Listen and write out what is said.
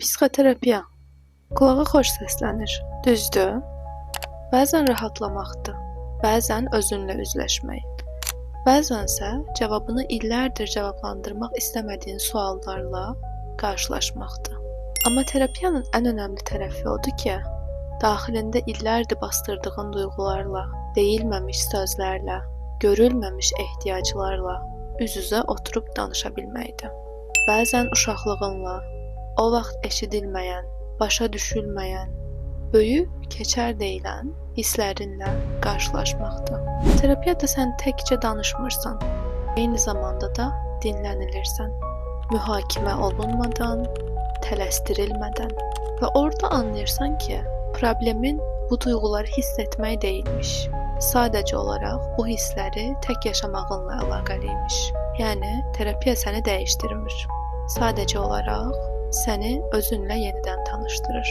Psixoterapiya qulağa xoş səslənir, düzdür? Bəzən rahatlamaqdır, bəzən özünlə üzləşmək, bəzənsə cavabını illərdir cavablandırmaq istəmədiyin suallarla qarşılaşmaqdır. Amma terapiyanın ən önəmli tərəfi odur ki, daxilində illərdir bastırdığın duyğularla, deyilməmiş sözlərlə, görülməmiş ehtiyaclarla üz-üzə oturub danışa bilməkdir. Bəzən uşaqlığınla, o vaxt eşidilməyən, başa düşülməyən, böyük, keçər deyilən hisslərinlə qarşılaşmaqdır. Terapiyada sən təkcə danışmırsan, eyni zamanda da dinlənilirsən. Mühakimə olunmadan, tələsdirilmədən və orada anlayırsan ki, problemin bu duyğuları hiss etmək deyilmiş. Sadəcə olaraq bu hissləri tək yaşamağınla əlaqəliymiş. Yəni, terapiya səni dəyişdirmir. Sadəcə olaraq səni özünlə yenidən tanışdırır.